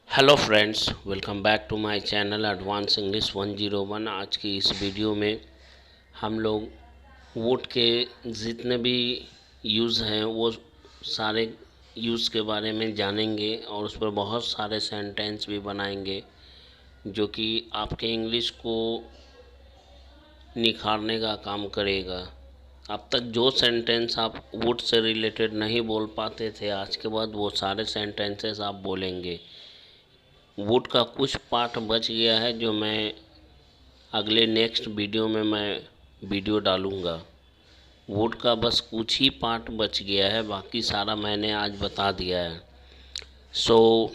Hello friends, welcome back to my channel advance English 101। आज की इस वीडियो में हम लोग वुड के जितने भी यूज़ हैं वो सारे यूज़ के बारे में जानेंगे और उस पर बहुत सारे सेंटेंस भी बनाएंगे जो कि आपके इंग्लिश को निखारने का काम करेगा। अब तक जो सेंटेंस आप वुड से रिलेटेड नहीं बोल पाते थे, आज के बाद वो सारे सेंटेंसेस आप बोलेंगे। वुड का कुछ पार्ट बच गया है जो मैं अगले नेक्स्ट वीडियो में वीडियो डालूँगा। वुड का बस कुछ ही पार्ट बच गया है, बाकी सारा मैंने आज बता दिया है। सो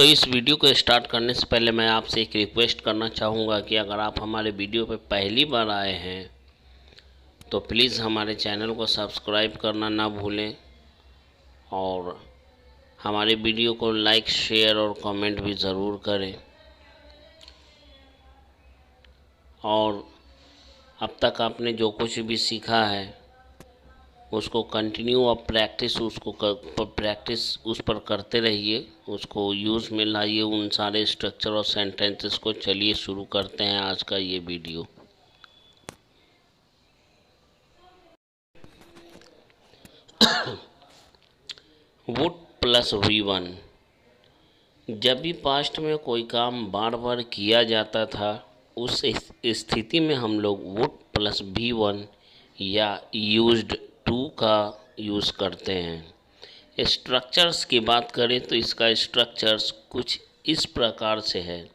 इस वीडियो को स्टार्ट करने से पहले मैं आपसे एक रिक्वेस्ट करना चाहूँगा कि अगर आप हमारे वीडियो पर पहली बार आए हैं तो प्लीज़ हमारे चैनल को सब्सक्राइब करना ना भूलें और हमारे वीडियो को लाइक, शेयर और कमेंट भी ज़रूर करें। और अब तक आपने जो कुछ भी सीखा है उसको कंटिन्यू और प्रैक्टिस उस पर करते रहिए, उसको यूज़ में लाइए उन सारे स्ट्रक्चर और सेंटेंसेस को। चलिए शुरू करते हैं आज का ये वीडियो। Would plus V1। जब भी पास्ट में कोई काम बार बार किया जाता था, उस स्थिति में हम लोग वुड प्लस V1 या यूज्ड टू का यूज़ करते हैं। स्ट्रक्चर्स की बात करें तो इसका स्ट्रक्चर्स कुछ इस प्रकार से है।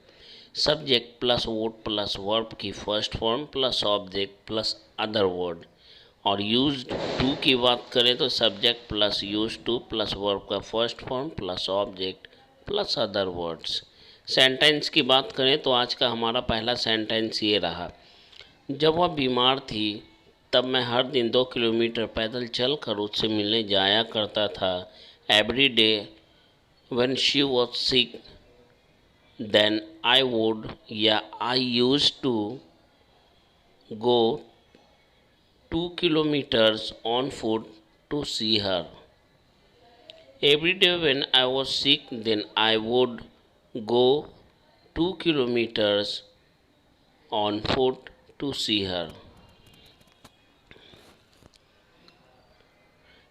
Subject plus would plus verb की first form plus object plus other word. और यूज्ड टू की बात करें तो subject plus used to plus verb का first form plus object plus other words. Sentence की बात करें तो आज का हमारा पहला सेंटेंस ये रहा। जब वह बीमार थी तब मैं हर दिन 2 किलोमीटर पैदल चलकर उससे मिलने जाया करता था। Every day when she was sick then I would या I use to go 2 kilometers on foot to see her. Every day when I was sick, then I would go 2 kilometers on foot to see her.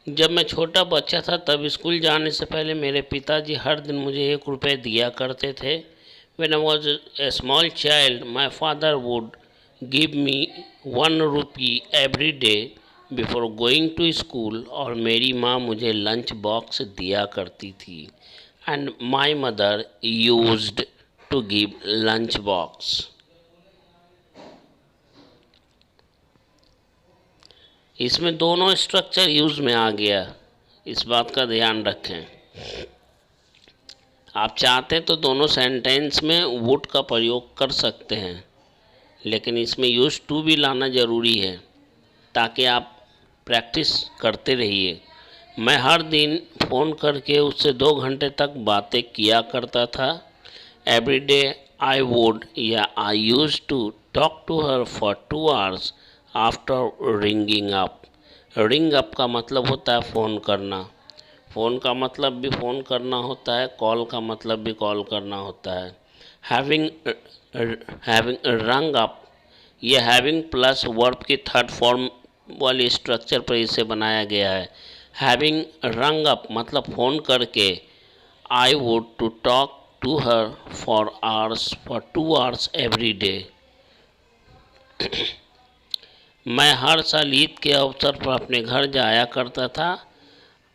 जब मैं छोटा बच्चा था तब school जाने से पहले मेरे पिताजी हर दिन मुझे 1 रुपये दिया करते थे। When I was a small child, my father would give me 1 rupee every day before going to school. और मेरी माँ मुझे लंच बॉक्स दिया करती थी। And my mother used to give lunch box. इसमें दोनों स्ट्रक्चर यूज में आ गया, इस बात का ध्यान रखें। आप चाहते तो दोनों सेंटेंस में वुड का प्रयोग कर सकते हैं, लेकिन इसमें यूज टू भी लाना ज़रूरी है ताकि आप प्रैक्टिस करते रहिए। मैं हर दिन फ़ोन करके उससे 2 घंटे तक बातें किया करता था। एवरी डे आई वुड या I use to talk to her for 2 hours after ringing up. Ring up का मतलब होता है फ़ोन करना। फ़ोन का मतलब भी फ़ोन करना होता है, कॉल का मतलब भी कॉल करना होता है। हैविंग हैविंग रंग अप, ये हैविंग प्लस वर्ब की थर्ड फॉर्म वाली स्ट्रक्चर पर इसे बनाया गया है। हैविंग रंग अप मतलब फ़ोन करके। I would to talk to her for 2 hours every day. मैं हर साल ईद के अवसर पर अपने घर जाया करता था।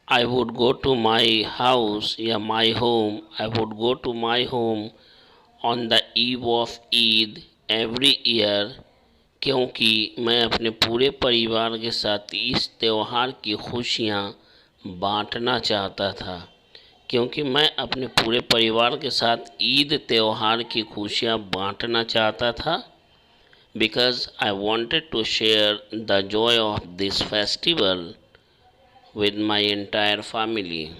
I would go to my house या my home. I would go to my home on the eve of Eid every year. क्योंकि मैं अपने पूरे परिवार के साथ इस त्यौहार की खुशियाँ बांटना चाहता था। क्योंकि मैं अपने पूरे परिवार के साथ ईद त्यौहार की खुशियाँ बांटना चाहता था। Because I wanted to share the joy of this festival with my entire family.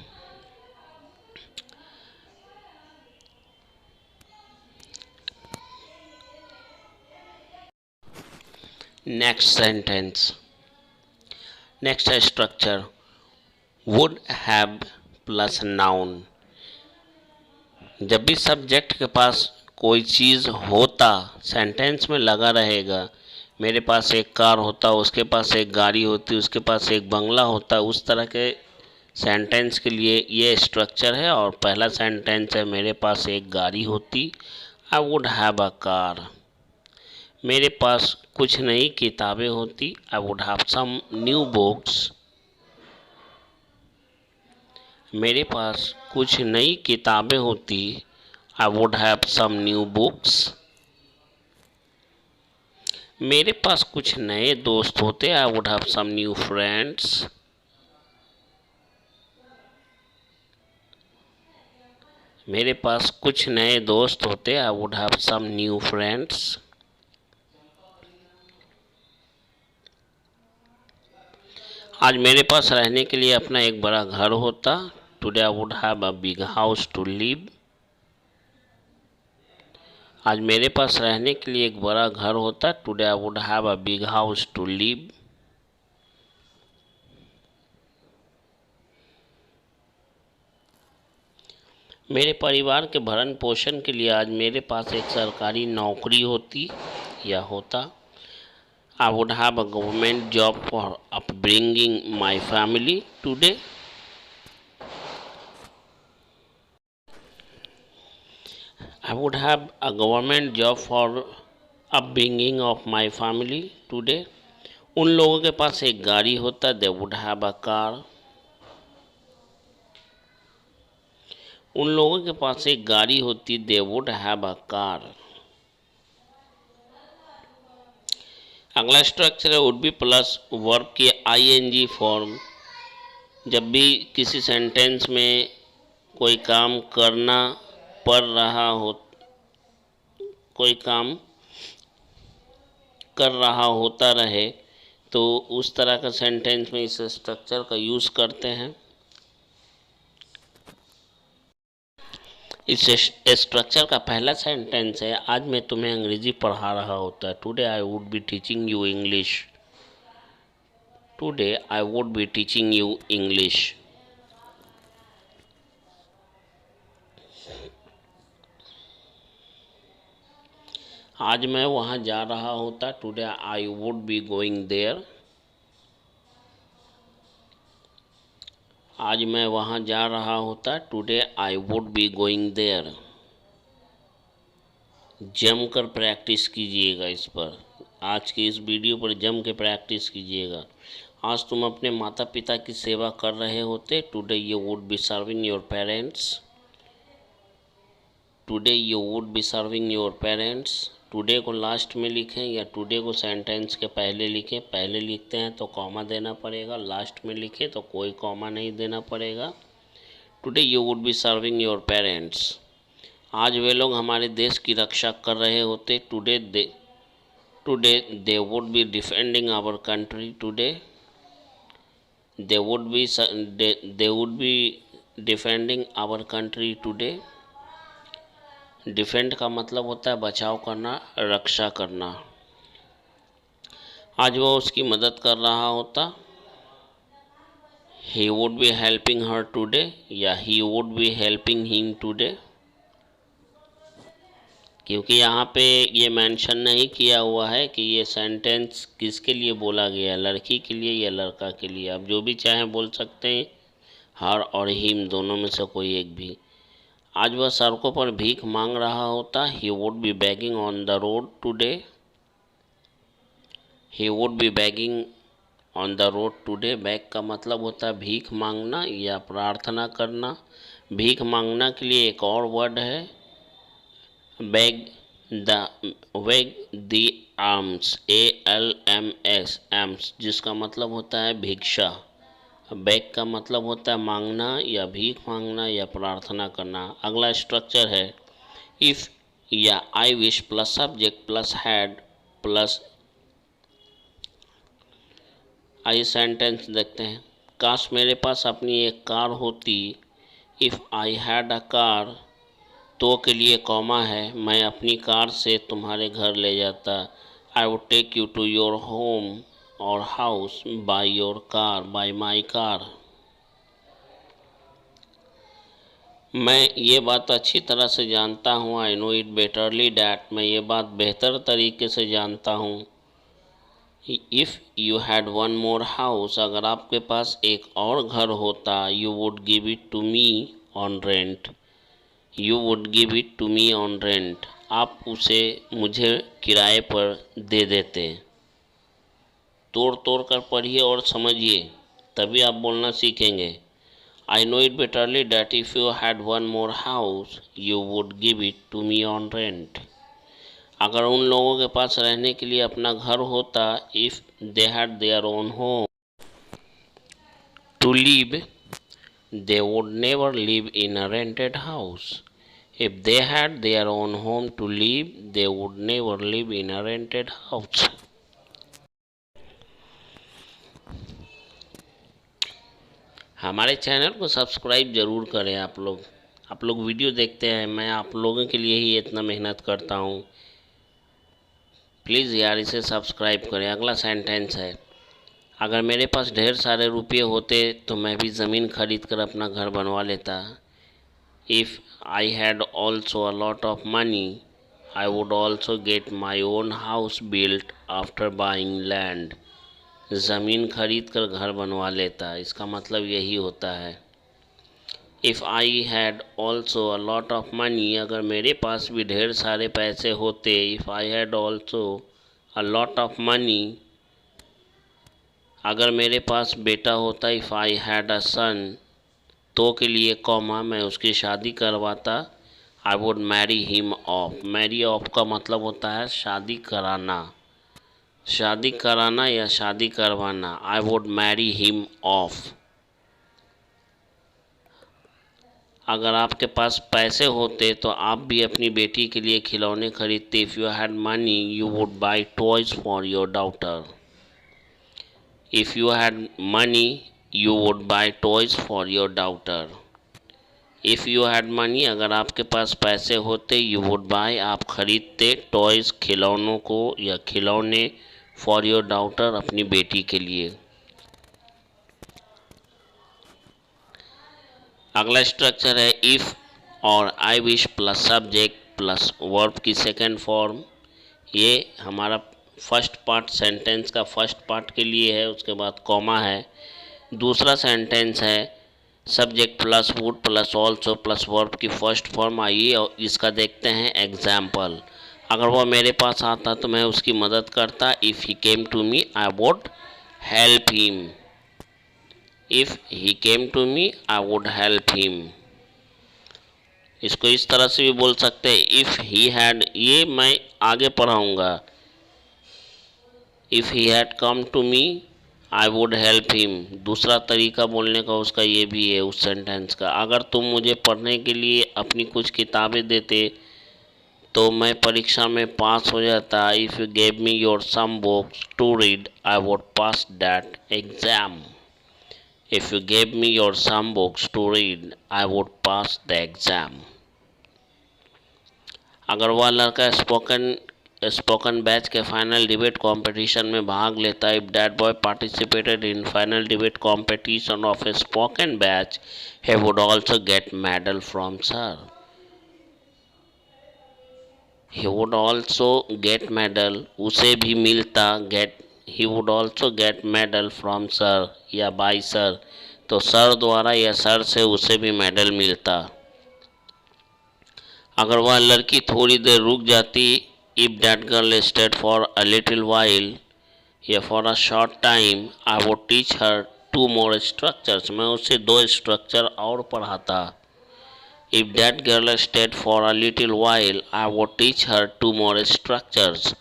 Next sentence. Next structure. Would have plus noun. जब भी सब्जेक्ट के पास कोई चीज़ होता सेंटेंस में लगा रहेगा। मेरे पास एक कार होता, उसके पास एक गाड़ी होती, उसके पास एक बंगला होता, उस तरह के सेंटेंस के लिए ये स्ट्रक्चर है। और पहला सेंटेंस है मेरे पास एक गाड़ी होती, I would have a car. मेरे पास कुछ नई किताबें होती, I would have some new books. मेरे पास कुछ नई किताबें होती, I would have some new books. मेरे पास कुछ नए दोस्त होते, I would have some new friends. मेरे पास कुछ नए दोस्त होते, I would have some new friends. आज मेरे पास रहने के लिए अपना एक बड़ा घर होता, today I would have a big house to live. आज मेरे पास रहने के लिए एक बड़ा घर होता, today I would have a big house to live. मेरे परिवार के भरण पोषण के लिए आज मेरे पास एक सरकारी नौकरी होती या होता, I would have a government job for upbringing my family today. I would have a government job for upbringing of my family today. उन लोगों के पास एक गाड़ी होता, they would have a car. उन लोगों के पास एक गाड़ी होती, they would have a car. अगला स्ट्रक्चर है वुड बी प्लस वर्ब की आईएनजी फॉर्म। जब भी किसी सेंटेंस में कोई काम करना पड़ रहा हो, कोई काम कर रहा होता रहे, तो उस तरह का सेंटेंस में इस स्ट्रक्चर का यूज़ करते हैं। इस स्ट्रक्चर का पहला सेंटेंस है, आज मैं तुम्हें अंग्रेजी पढ़ा रहा होता, today I would be teaching you English. Today I would be teaching you English. आज मैं वहाँ जा रहा होता, today I would be going there. Today मैं वहाँ जा रहा होता, today I would be going देयर। जम कर प्रैक्टिस कीजिएगा इस पर, आज की इस वीडियो पर जम के प्रैक्टिस कीजिएगा। आज तुम अपने माता पिता की सेवा कर रहे होते, today you would be serving your parents. Today you would be serving your parents. Today को लास्ट में लिखें या टुडे को सेंटेंस के पहले लिखें। पहले लिखते हैं तो कॉमा देना पड़ेगा, लास्ट में लिखें तो कोई कॉमा नहीं देना पड़ेगा। Today you would be serving your parents. आज वे लोग हमारे देश की रक्षा कर रहे होते, today they would be defending our country. Today they would be defending our country today. Defend का मतलब होता है बचाव करना, रक्षा करना। आज वो उसकी मदद कर रहा होता, he would be helping her today या he would be helping him today. क्योंकि यहाँ पे ये मेंशन नहीं किया हुआ है कि ये सेंटेंस किसके लिए बोला गया, लड़की के लिए या लड़का के लिए। आप जो भी चाहें बोल सकते हैं, हर और हिम दोनों में से कोई एक भी। आज वह सड़कों पर भीख मांग रहा होता, he would B begging on the road today. He would B begging on the road today. Bag का मतलब होता है भीख मांगना या प्रार्थना करना। भीख मांगना के लिए एक और वर्ड है beg the arms, ALMS arms, जिसका मतलब होता है भिक्षा। बैग का मतलब होता है मांगना या भीख मांगना या प्रार्थना करना। अगला स्ट्रक्चर है इफ़ या I wish plus subject plus had plus. आइए सेंटेंस देखते हैं। काश मेरे पास अपनी एक कार होती, if I had a car, तो के लिए कॉमा है, मैं अपनी कार से तुम्हारे घर ले जाता, I would take you to your home or house by my car. मैं ये बात अच्छी तरह से जानता हूँ। I know it betterly that, मैं ये बात बेहतर तरीके से जानता हूँ। If you had one more house, अगर आपके पास एक और घर होता, you would give it to me on rent. You would give it to me on rent, आप उसे मुझे किराए पर दे देते। तोड़ तोड़ कर पढ़िए और समझिए, तभी आप बोलना सीखेंगे। I know it bitterly that if you had one more house, you would give it to me on rent. अगर उन लोगों के पास रहने के लिए अपना घर होता, if they had their own home to live, they would never live in a rented house. If they had their own home to live, they would never live in a rented house. हमारे channel को subscribe ज़रूर करें आप लोग video देखते हैं, मैं आप लोगों के लिए ही इतना मेहनत करता हूँ। प्लीज़ यार इसे सब्सक्राइब करें। अगला सेंटेंस है, अगर मेरे पास ढेर सारे रुपये होते तो मैं भी ज़मीन खरीद कर अपना घर बनवा लेता। If I had also a lot of money, I would also get my own house built after buying land. ज़मीन खरीद कर घर बनवा लेता, इसका मतलब यही होता है। If I had also a lot of money, अगर मेरे पास भी ढेर सारे पैसे होते। If I had also a lot of money, अगर मेरे पास बेटा होता। इफ़ आई हैड अ सन, तो के लिए कॉमा, मैं उसकी शादी करवाता। I would marry him off, marry off का मतलब होता है शादी कराना, शादी कराना या शादी करवाना। आई वुड मैरी हिम ऑफ। अगर आपके पास पैसे होते तो आप भी अपनी बेटी के लिए खिलौने खरीदते। If you had money, you would buy toys for your daughter. If you had money, you would buy toys for your daughter. If you had money, अगर आपके पास पैसे होते। यू वुड बाई, आप खरीदते। टॉयज़, खिलौनों को या खिलौने। फॉर योर डॉटर, अपनी बेटी के लिए। अगला स्ट्रक्चर है इफ़ और I wish plus subject plus verb की सेकेंड फॉर्म। ये हमारा फर्स्ट पार्ट, सेंटेंस का फर्स्ट पार्ट के लिए है, उसके बाद कॉमा है। दूसरा सेंटेंस है subject plus would plus also plus verb की फर्स्ट फॉर्म। आइए और इसका देखते हैं एग्जाम्पल। अगर वह मेरे पास आता तो मैं उसकी मदद करता। If he came to me, I would help him. If he came to me, I would help him. इसको इस तरह से भी बोल सकते हैं इफ़ ही हैड, ये मैं आगे पढ़ाऊँगा। If he had come to me, I would help him. दूसरा तरीका बोलने का उसका ये भी है उस सेंटेंस का। अगर तुम मुझे पढ़ने के लिए अपनी कुछ किताबें देते तो मैं परीक्षा में पास हो जाता। If you gave me your some books to read, I would pass that exam. If you gave me your some books to read, I would pass the exam. अगर वह लड़का स्पोकन बैच के फाइनल डिबेट कंपटीशन में भाग लेता। If that boy participated in final debate competition of A spoken batch, he would also get medal from sir. He would also get medal, उसे भी मिलता। get, he would also get medal from sir या by sir, तो sir द्वारा या sir से उसे भी मेडल मिलता। अगर वह लड़की थोड़ी देर रुक जाती। If that girl stayed for a little while या for a short time, I would teach her two more structures, मैं उसे 2 स्ट्रक्चर और पढ़ाता। If that girl stayed for a little while, I would teach her 2 more structures,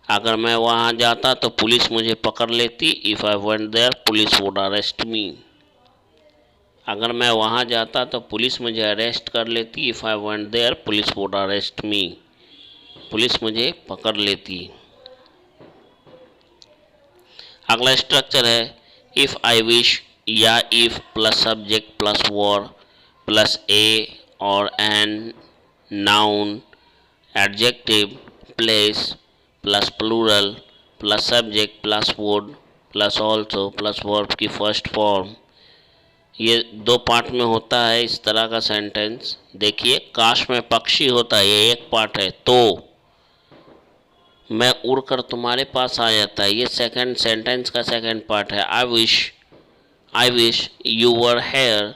अगर मैं वहाँ जाता तो पुलिस मुझे पकड़ लेती। If I went there, police would arrest me, अगर मैं वहाँ जाता तो पुलिस मुझे अरेस्ट कर लेती। If I went there, police would arrest me, police मुझे पकड़ लेती। अगला स्ट्रक्चर है इफ़ आई विश या if plus subject plus verb plus a और an, noun, adjective, place plus plural plus subject plus would plus also plus verb की first form. ये दो पार्ट में होता है इस तरह का सेंटेंस। देखिए, काश में पक्षी होता, ये एक पार्ट है। तो मैं उड़कर तुम्हारे पास आ जाता है, ये सेकंड सेंटेंस का सेकंड पार्ट है। I wish you were here,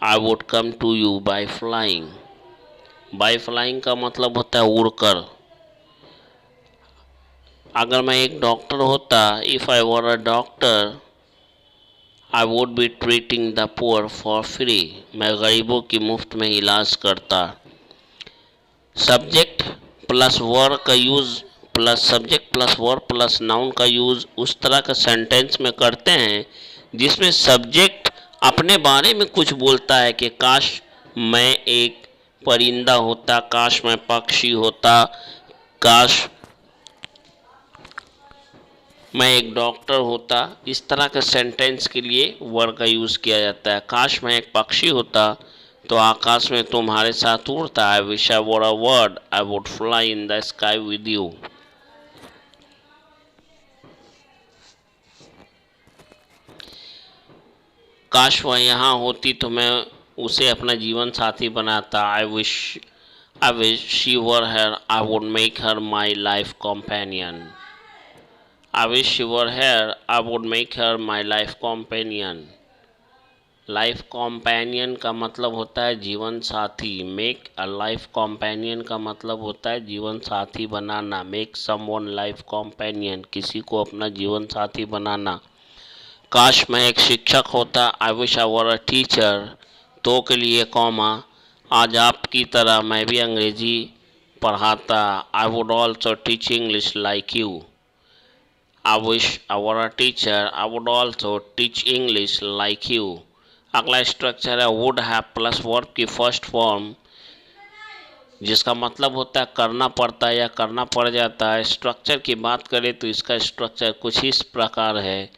I would come to you by flying. By flying का मतलब होता है उड़कर। अगर मैं एक डॉक्टर होता, if I were a doctor, I would be treating the poor for free. मैं गरीबों की मुफ्त में इलाज करता। सब्जेक्ट प्लस वर्ब का use, plus subject plus verb plus noun का यूज़ उस तरह का सेंटेंस में करते हैं जिसमें सब्जेक्ट अपने बारे में कुछ बोलता है कि काश मैं एक परिंदा होता, काश मैं पक्षी होता, काश मैं एक डॉक्टर होता। इस तरह के सेंटेंस के लिए वर्ब का यूज़ किया जाता है। काश मैं एक पक्षी होता तो आकाश में तुम्हारे साथ उड़ता। I wish I were a bird, I would fly in the sky with you. काश वह यहाँ होती तो मैं उसे अपना जीवन साथी बनाता। I wish she were here, I would make her my life companion. I wish she were here, I would make her my life companion. Life companion का मतलब होता है जीवन साथी। मेक अ लाइफ कॉम्पेनियन का मतलब होता है जीवन साथी बनाना। मेक समवन लाइफ कॉम्पेनियन, किसी को अपना जीवन साथी बनाना। काश मैं एक शिक्षक होता, I wish I were a teacher. तो के लिए कॉमा, आज आपकी तरह मैं भी अंग्रेजी पढ़ाता। I would also teach English like you. I wish I were a teacher, I would also teach English like you. अगला स्ट्रक्चर है वुड हैव प्लस वर्ब की फर्स्ट फॉर्म, जिसका मतलब होता है करना पड़ता है या करना पड़ जाता है। स्ट्रक्चर की बात करें तो इसका स्ट्रक्चर कुछ इस प्रकार है।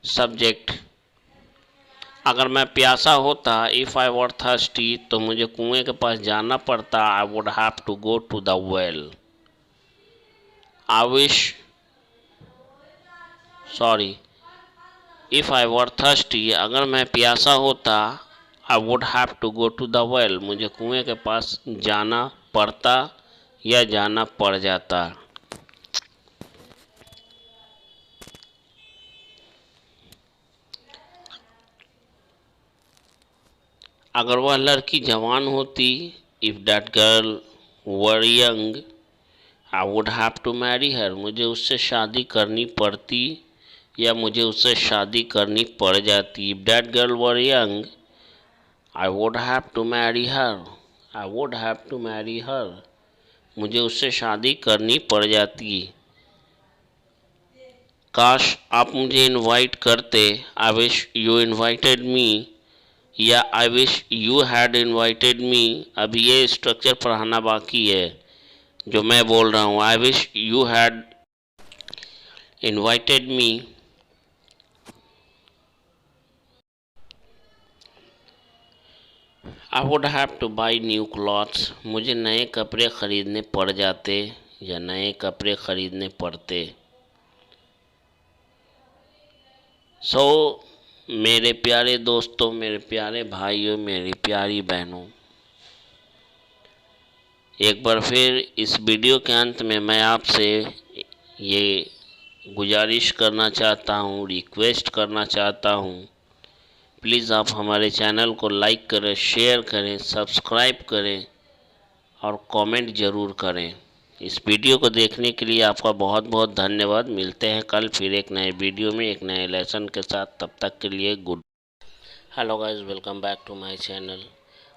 सब्जेक्ट, अगर मैं प्यासा होता, इफ़ आई वर थर्स्टी, तो मुझे कुएं के पास जाना पड़ता। I would have to go to the well. I wish, sorry, if I were thirsty, अगर मैं प्यासा होता, I would have to go to the well, मुझे कुएं के पास जाना पड़ता या जाना पड़ जाता। अगर वह लड़की जवान होती, if that girl were young, I would have to marry her, मुझे उससे शादी करनी पड़ती या मुझे उससे शादी करनी पड़ जाती। If that girl were young, I would have to marry her, I would have to marry her, मुझे उससे शादी करनी पड़ जाती। काश आप मुझे इनवाइट करते, I wish you invited me, या I wish you had invited me. अभी ये स्ट्रक्चर पढ़ाना बाकी है जो मैं बोल रहा हूँ। आई wish you had invited me. I would have two by new clothes, मुझे नए कपड़े खरीदने पड़ जाते या नए कपड़े खरीदने पड़ते। सो मेरे प्यारे दोस्तों, मेरे प्यारे भाइयों, मेरी प्यारी बहनों, एक बार फिर इस वीडियो के अंत में मैं आपसे ये गुजारिश करना चाहता हूँ, रिक्वेस्ट करना चाहता हूँ, प्लीज़ आप हमारे चैनल को लाइक करें, शेयर करें, सब्सक्राइब करें और कमेंट ज़रूर करें। इस वीडियो को देखने के लिए आपका बहुत बहुत धन्यवाद। मिलते हैं कल फिर एक नए वीडियो में एक नए लेसन के साथ। तब तक के लिए good. Hello guys, welcome back to my channel.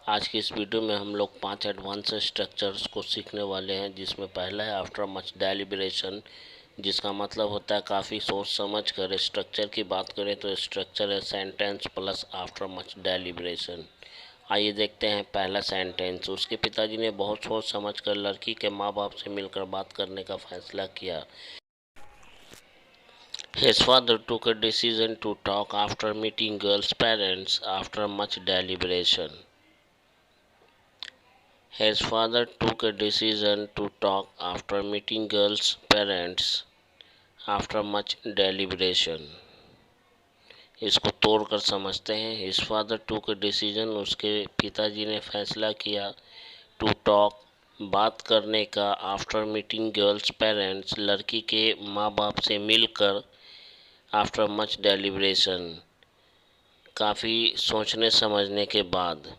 आज की इस वीडियो में हम लोग 5 एडवांस स्ट्रक्चर्स को सीखने वाले हैं, जिसमें पहला है आफ्टर मच डेलिब्रेशन, जिसका मतलब होता है काफ़ी सोच समझ कर। स्ट्रक्चर की बात करें तो स्ट्रक्चर है sentence plus after much deliberation. आइए देखते हैं पहला सेंटेंस। उसके पिताजी ने बहुत सोच समझ कर लड़की के माँ बाप से मिलकर बात करने का फैसला किया। His father took a decision to talk after meeting girl's parents after much deliberation. His father took a decision to talk after meeting girl's parents after much deliberation. इसको तोड़कर समझते हैं। हिज फादर टूक अ डिसीजन, उसके पिताजी ने फैसला किया। टू टॉक, बात करने का। आफ्टर मीटिंग गर्ल्स पेरेंट्स, लड़की के माँ बाप से मिलकर। आफ्टर मच डेलिब्रेशन, काफ़ी सोचने समझने के बाद।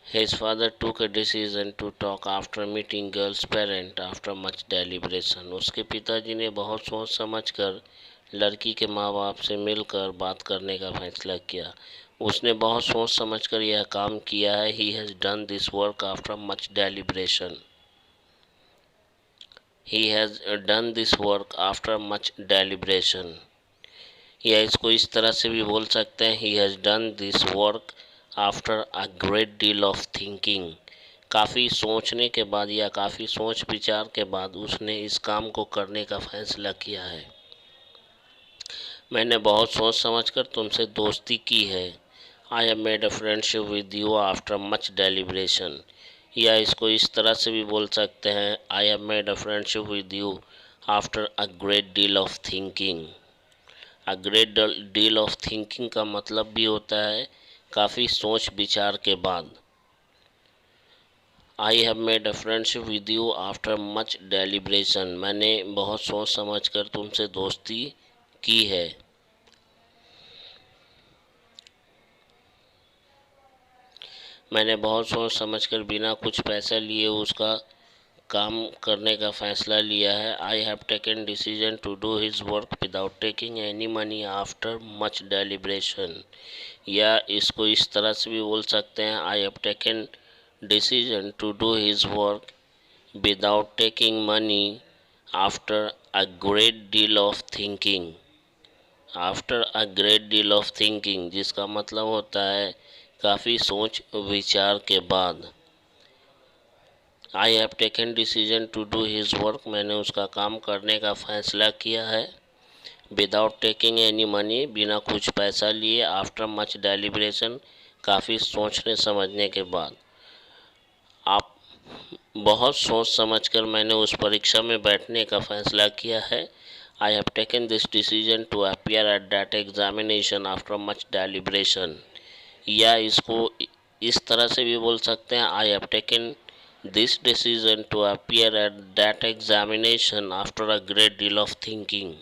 His father took a decision to talk after meeting girl's parent after much deliberation. उसके पिताजी ने बहुत सोच समझ कर लड़की के माँ बाप से मिलकर बात करने का फैसला किया। उसने बहुत सोच समझ कर यह काम किया है। He has done this work after much deliberation. He has done this work after much deliberation. या इसको इस तरह से भी बोल सकते हैं, He has done this work after a great deal of thinking. काफ़ी सोचने के बाद या काफ़ी सोच विचार के बाद उसने इस काम को करने का फैसला किया है। मैंने बहुत सोच समझ कर तुमसे दोस्ती की है। I have made a friendship with you after much deliberation. या इसको इस तरह से भी बोल सकते हैं, I have made a friendship with you after a great deal of thinking. A great deal of thinking का मतलब भी होता है काफ़ी सोच विचार के बाद। I have made a friendship with you after much deliberation, मैंने बहुत सोच समझ कर तुमसे दोस्ती की है। मैंने बहुत सोच समझ कर बिना कुछ पैसा लिए उसका काम करने का फैसला लिया है। I have taken decision to do his work without taking any money after much deliberation. या इसको इस तरह से भी बोल सकते हैं, I have taken decision to do his work without taking money after a great deal of thinking। after a great deal of thinking जिसका मतलब होता है काफ़ी सोच विचार के बाद। I have taken decision to do his work, मैंने उसका काम करने का फैसला किया है। विदाउट टेकिंग एनी मनी, बिना कुछ पैसा लिए। आफ्टर मच डेलिब्रेशन, काफ़ी सोचने समझने के बाद। आप बहुत सोच समझकर मैंने उस परीक्षा में बैठने का फैसला किया है। I have taken this decision to appear at that examination after much deliberation. या इसको इस तरह से भी बोल सकते हैं, I have taken this decision to appear at that examination after a great deal of thinking.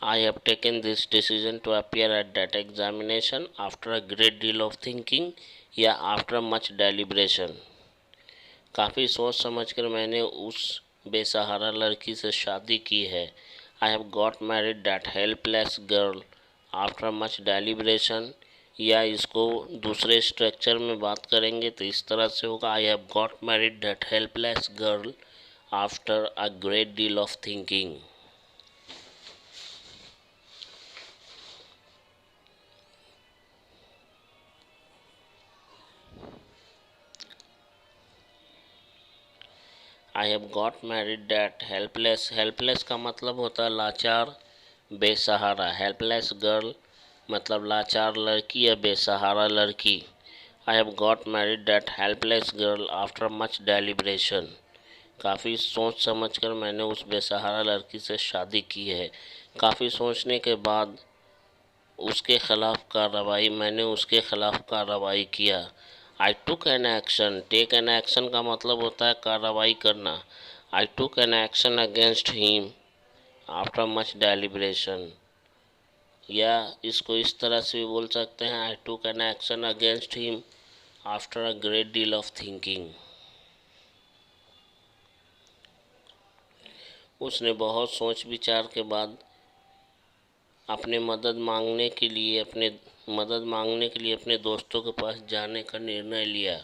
I have taken this decision to appear at that examination after a great deal of thinking या after much deliberation। काफ़ी सोच समझकर मैंने उस बेसहारा लड़की से शादी की है। I have got married that helpless girl after much deliberation। या इसको दूसरे स्ट्रक्चर में बात करेंगे तो इस तरह से होगा, I have got married that helpless girl after a great deal of thinking। I have got married that helpless, helpless का मतलब होता है लाचार बेसहारा। हेल्पलेस गर्ल मतलब लाचार लड़की या बेसहारा लड़की। आई have got married that helpless girl after much deliberation. काफ़ी सोच समझकर मैंने उस बेसहारा लड़की से शादी की है। काफ़ी सोचने के बाद उसके खिलाफ कार्रवाई, मैंने उसके खिलाफ कार्रवाई किया। I took an action, take an action का मतलब होता है कार्रवाई करना। I took an action against him after much deliberation. या इसको इस तरह से भी बोल सकते हैं, I took an action against him after a great deal of thinking. उसने बहुत सोच विचार के बाद अपने मदद मांगने के लिए अपने दोस्तों के पास जाने का निर्णय लिया।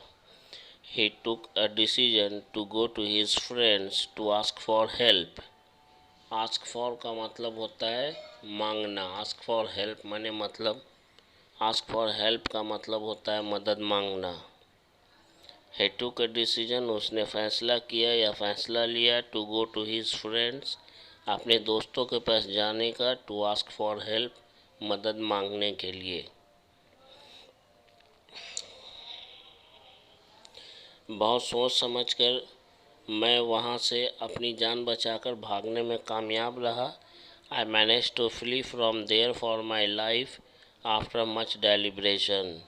He took a decision to go to his friends to ask for help। ask for का मतलब होता है मांगना। ask for help माने मतलब ask for help का मतलब होता है मदद मांगना। He took a decision, उसने फैसला किया या फैसला लिया, to go to his friends, अपने दोस्तों के पास जाने का, to ask for help, मदद मांगने के लिए। बहुत सोच समझकर मैं वहाँ से अपनी जान बचाकर भागने में कामयाब रहा। I manage to flee from there for my life after much deliberation.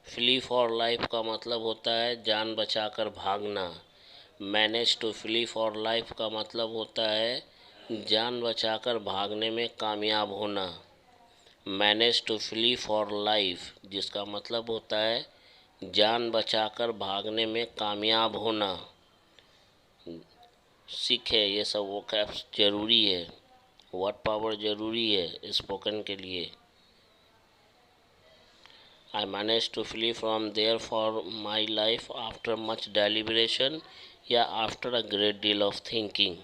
Flee for life का मतलब होता है जान बचाकर भागना। Manage to flee for life का मतलब होता है जान बचाकर भागने में कामयाब होना। Manage to flee for life जिसका मतलब होता है जान बचाकर भागने में कामयाब होना। सीखे ये सब वोकैब्स ज़रूरी है, वर्ड पावर ज़रूरी है स्पोकन के लिए। I manage to flee from there for my life after much deliberation या after a great deal of thinking.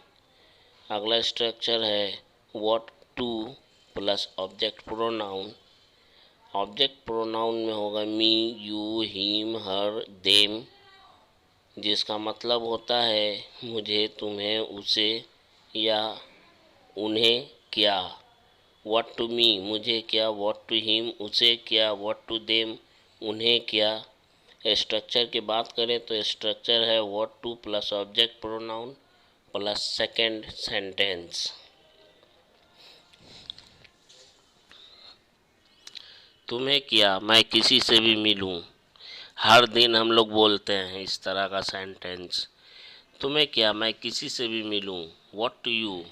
अगला स्ट्रक्चर है what to plus object pronoun. Object pronoun में होगा me, you, him, her, them, जिसका मतलब होता है मुझे, तुम्हें, उसे या उन्हें क्या। व्हाट टू मी मुझे क्या, व्हाट टू हिम उसे क्या, व्हाट टू देम उन्हें क्या। स्ट्रक्चर की बात करें तो स्ट्रक्चर है what to plus object pronoun plus second sentence. तुम्हें क्या, मैं किसी से भी मिलूं। हर दिन हम लोग बोलते हैं इस तरह का सेंटेंस। तुम्हें क्या, मैं किसी से भी मिलूं। What to you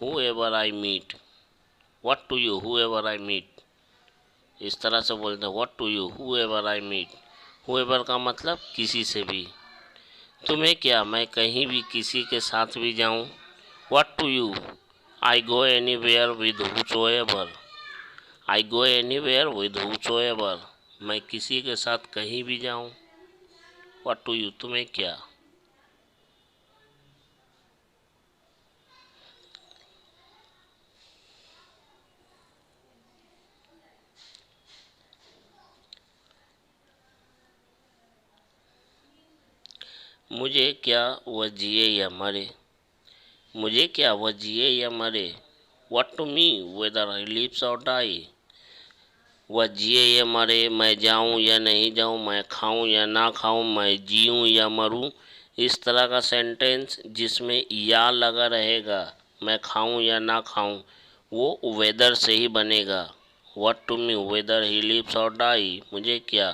whoever I meet. What to you whoever I meet, इस तरह से बोलते हैं what to you whoever I meet. Whoever का मतलब किसी से भी। तुम्हें क्या, मैं कहीं भी किसी के साथ भी जाऊं। What to you I go anywhere with whosoever. I go anywhere with whosoever, मैं किसी के साथ कहीं भी जाऊं। व्हाट टू यू तुम्हें क्या। मुझे क्या, वह जिए या मरे। मुझे क्या, वह जिए या मरे। What to me whether I lives or die. वह जिए या मरे, मैं जाऊं या नहीं जाऊं, मैं खाऊं या ना खाऊं, मैं जीऊं या मरूं। इस तरह का सेंटेंस जिसमें या लगा रहेगा, मैं खाऊं या ना खाऊं, वो वेदर से ही बनेगा। What to me whether he lives or die, मुझे क्या,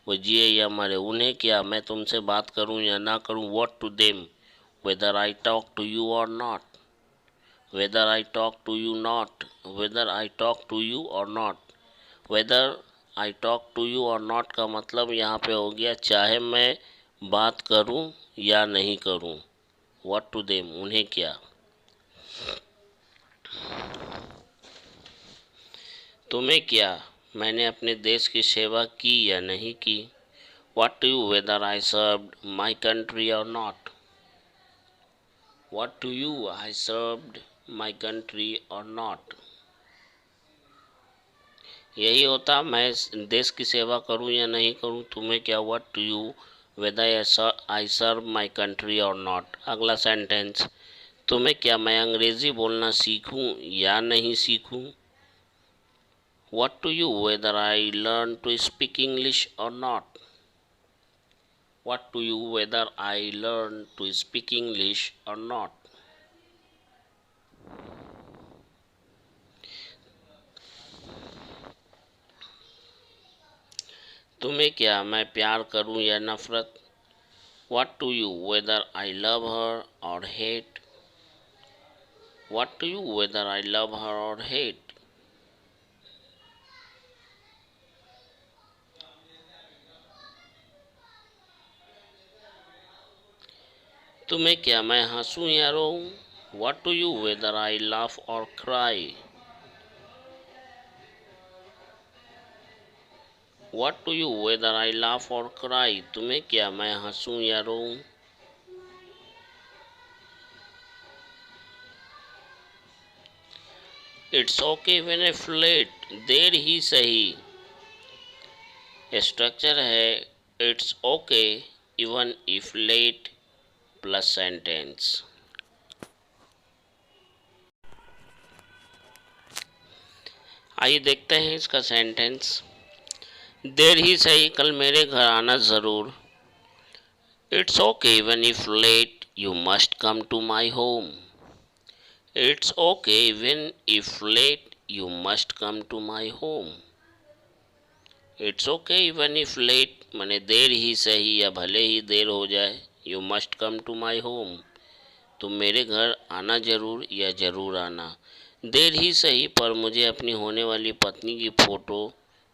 वो जिए या मरे, उन्हें क्या, मैं तुमसे बात करूं या ना करूं। What to them whether I talk to you और not. Whether I talk to you not, whether I talk to you और not. Whether I talk to you और नॉट का मतलब यहाँ पे हो गया चाहे मैं बात करूँ या नहीं करूँ। व्हाट टू देम उन्हें क्या। तुम्हें क्या, मैंने अपने देश की सेवा की या नहीं की। What to you whether I served my country और not. What to you I served my country और नॉट। यही होता मैं देश की सेवा करूं या नहीं करूं। तुम्हें क्या, what to you whether I serve my country और नॉट। अगला सेंटेंस, तुम्हें क्या, मैं अंग्रेज़ी बोलना सीखूं या नहीं सीखूं। What to you whether I learn to speak English और not. What to you whether I learn to speak English और नॉट। तुम्हें क्या, मैं प्यार करूं या नफरत। What to you whether I love her और hate. What to you whether I love her और हेट। तुम्हें क्या, मैं हंसूं या रोऊं। What to you whether I laugh और cry. What to you whether I laugh और क्राई, तुम्हें क्या, मैं हंसूं या रोऊं। It's okay when I flat, देर ही सही। स्ट्रक्चर है it's okay even if late plus sentence. आइए देखते हैं इसका सेंटेंस। देर ही सही, कल मेरे घर आना ज़रूर। It's okay even if late, you must come to my home. It's okay even if late, you must come to my home. It's okay even if late माने देर ही सही या भले ही देर हो जाए. You must come to my home. तुम मेरे घर आना जरूर या जरूर आना. देर ही सही पर मुझे अपनी होने वाली पत्नी की फ़ोटो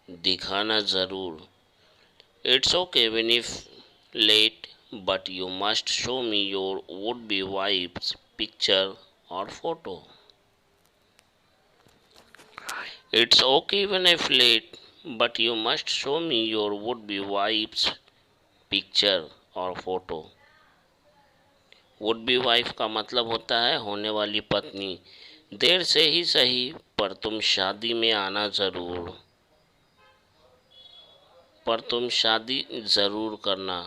दिखाना ज़रूर. It's okay even if late, but you must show me your would-be wife's picture or photo. It's okay even if late, but you must show me your would-be wife's picture or photo. Would be wife का मतलब होता है होने वाली पत्नी. देर से ही सही पर तुम शादी में आना ज़रूर. पर तुम शादी ज़रूर करना.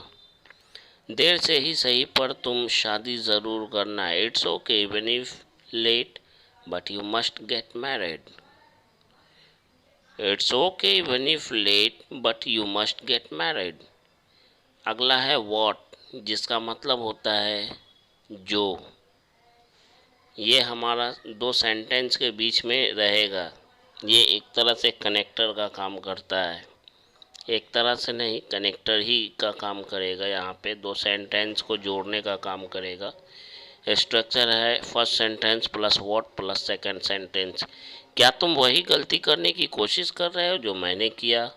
देर से ही सही पर तुम शादी ज़रूर करना. It's okay even if late but you must get married. It's okay even if late but you must get married. अगला है वॉट, जिसका मतलब होता है जो. ये हमारा दो सेंटेंस के बीच में रहेगा. ये एक तरह से कनेक्टर का काम करता है. एक तरह से नहीं, कनेक्टर ही का काम करेगा. यहाँ पे दो सेंटेंस को जोड़ने का काम करेगा. स्ट्रक्चर है first sentence plus what plus second sentence. क्या तुम वही गलती करने की कोशिश कर रहे हो जो मैंने किया?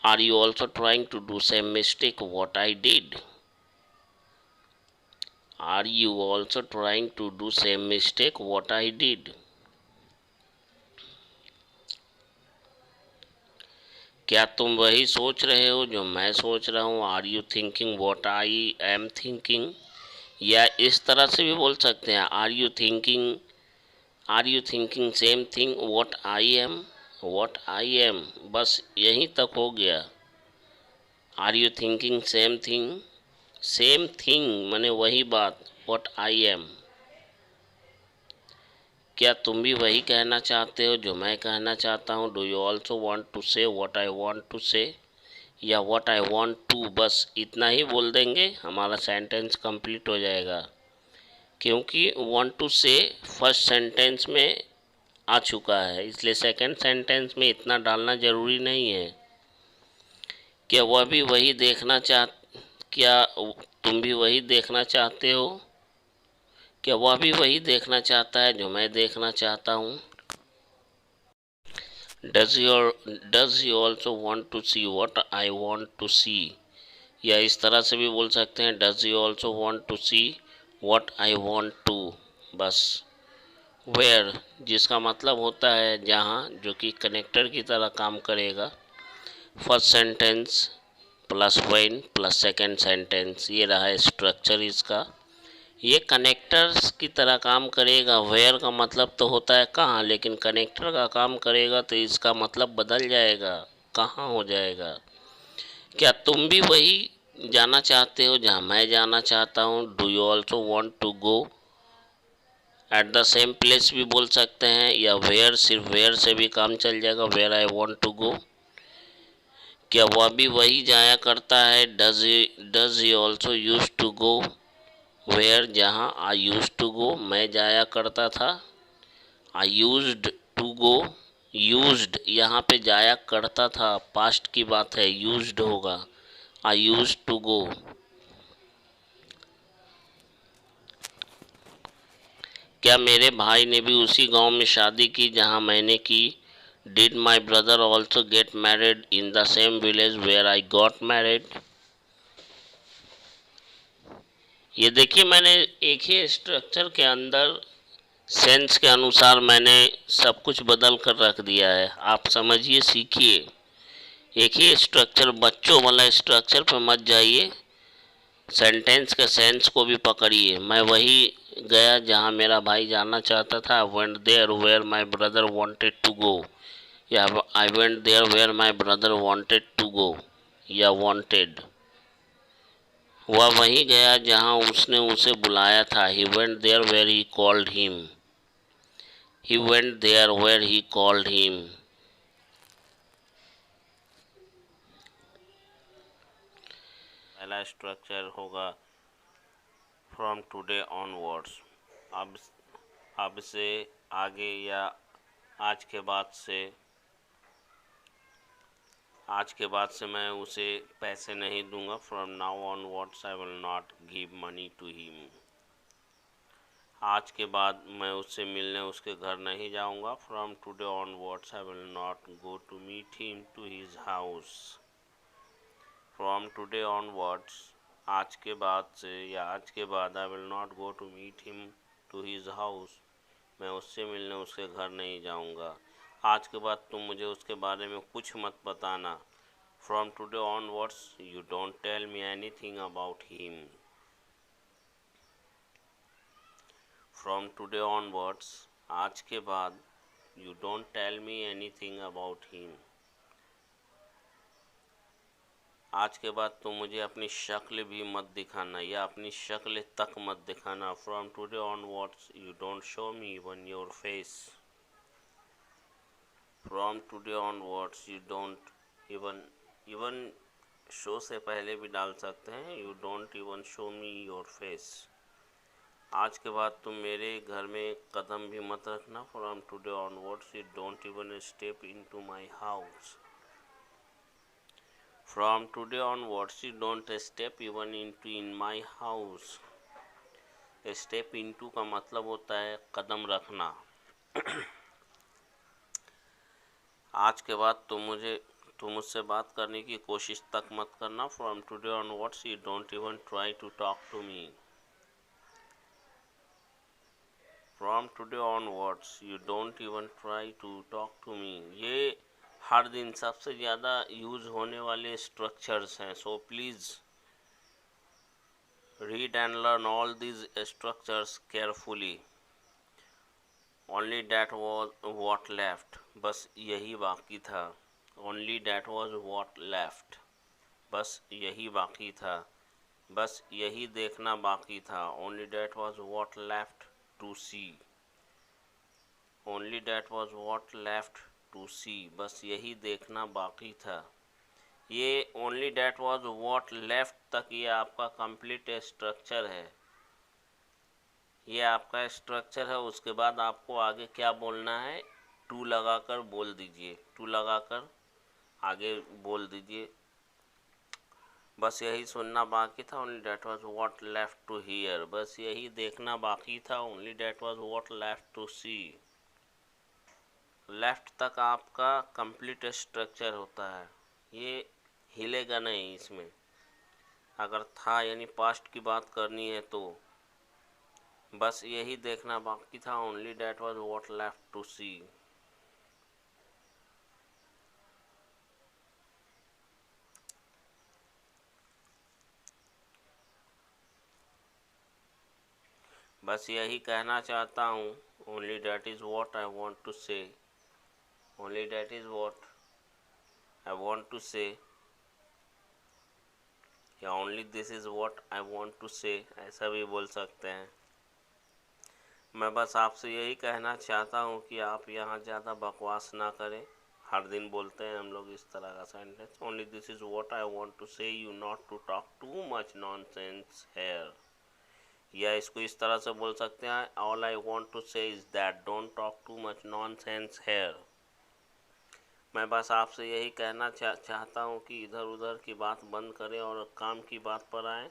Are you also trying to do same mistake what I did? Are you also trying to do same mistake what I did? क्या तुम वही सोच रहे हो जो मैं सोच रहा हूँ? Are you thinking what I am thinking? या इस तरह से भी बोल सकते हैं are you thinking same thing what I am. बस यहीं तक हो गया. Are you thinking same thing माने वही बात. What I am. क्या तुम भी वही कहना चाहते हो जो मैं कहना चाहता हूँ? Do you also want to say what I want to say या व्हाट आई वॉन्ट टू. बस इतना ही बोल देंगे, हमारा सेंटेंस कंप्लीट हो जाएगा. क्योंकि वॉन्ट टू से फर्स्ट सेंटेंस में आ चुका है, इसलिए सेकंड सेंटेंस में इतना डालना ज़रूरी नहीं है. क्या वह भी वही देखना क्या तुम भी वही देखना चाहते हो? क्या वह भी वही देखना चाहता है जो मैं देखना चाहता हूँ? Does you also want to see what I want to see. या इस तरह से भी बोल सकते हैं does you also want to see what I want to. बस वेयर, जिसका मतलब होता है जहाँ, जो कि कनेक्टर की तरह काम करेगा. First sentence plus when plus second sentence. ये रहा स्ट्रक्चर इसका. ये कनेक्टर्स की तरह काम करेगा. वेयर का मतलब तो होता है कहाँ, लेकिन कनेक्टर का काम करेगा तो इसका मतलब बदल जाएगा, कहाँ हो जाएगा. क्या तुम भी वही जाना चाहते हो जहाँ मैं जाना चाहता हूँ? Do you also want to go at the same place भी बोल सकते हैं. या वेयर, सिर्फ वेयर से भी काम चल जाएगा. Where I want to go. क्या वह भी वही जाया करता है? Does he also use to go where, जहाँ आई यूज टू गो मैं जाया करता था. I used to go. Used यहाँ पे जाया करता था, पास्ट की बात है, यूज्ड होगा. आई यूज टू गो. क्या मेरे भाई ने भी उसी गांव में शादी की जहां मैंने की? Did my brother also get married in the same village where I got married. ये देखिए, मैंने एक ही स्ट्रक्चर के अंदर सेंस के अनुसार मैंने सब कुछ बदल कर रख दिया है. आप समझिए, सीखिए. एक ही स्ट्रक्चर, बच्चों वाला स्ट्रक्चर पर मत जाइए. सेंटेंस के सेंस को भी पकड़िए. मैं वही गया जहाँ मेरा भाई जाना चाहता था. Went there where my brother wanted to go. या I went there where my brother wanted to go या वांटेड. वह वहीं गया जहाँ उसने उसे बुलाया था. He went there where he called him. He went there where he called him. पहला स्ट्रक्चर होगा फ्रॉम टुडे ऑनवर्ड्स, अब अब से आगे या आज के बाद से, आज के बाद से मैं उसे पैसे नहीं दूंगा। From now onwards I will not give money to him, आज के बाद मैं उससे मिलने उसके घर नहीं जाऊंगा। From today onwards I will not go to meet him to his house, from today onwards आज के बाद से या आज के बाद I will not go to meet him to his house, मैं उससे मिलने उसके घर नहीं जाऊंगा। आज के बाद तुम मुझे उसके बारे में कुछ मत बताना। From today onwards you don't tell me anything about him, from today onwards आज के बाद you don't tell me anything about him, आज के बाद तुम मुझे अपनी शक्ल भी मत दिखाना या अपनी शक्ल तक मत दिखाना। From today onwards you don't show me even your face, from today onwards you don't even show से पहले भी डाल सकते हैं, you don't even show me your face, आज के बाद तुम मेरे घर में कदम भी मत रखना। From today onwards you don't even step into my house, from today onwards you don't step even into in my house. Step into का मतलब होता है कदम रखना। आज के बाद तुम मुझसे बात करने की कोशिश तक मत करना। From today onwards you don't even try to talk to me, from today onwards you don't even try to talk to me. ये हर दिन सबसे ज़्यादा यूज होने वाले स्ट्रक्चर्स हैं, so please read and learn all these structures carefully. Only that was what left, बस यही बाकी था। Only that was what left, बस यही बाकी था, बस यही देखना बाकी था। Only that was what left to see, only that was what left to see, बस यही देखना बाकी था। ये only that was what left तक ये आपका कंप्लीट स्ट्रक्चर है, ये आपका स्ट्रक्चर है। उसके बाद आपको आगे क्या बोलना है, टू लगाकर बोल दीजिए, टू लगाकर आगे बोल दीजिए। बस यही सुनना बाकी था। Only that was what left to hear, बस यही देखना बाकी था। Only that was what left to see, left तक आपका कंप्लीट स्ट्रक्चर होता है, ये हिलेगा नहीं इसमें। अगर था यानी पास्ट की बात करनी है तो बस यही देखना बाकी था। Only that was what left to see, बस यही कहना चाहता हूँ। Only that is what I want to say, only that is what I want to say, या only this is what I want to say, ऐसा भी बोल सकते हैं। मैं बस आपसे यही कहना चाहता हूँ कि आप यहाँ ज़्यादा बकवास ना करें। हर दिन बोलते हैं हम लोग इस तरह का sentence, only this is what I want to say, you not to talk too much nonsense here. या इसको इस तरह से बोल सकते हैं, all I want to say is that don't talk too much nonsense here. मैं बस आपसे यही कहना चाहता हूँ कि इधर उधर की बात बंद करें और काम की बात पर आएँ।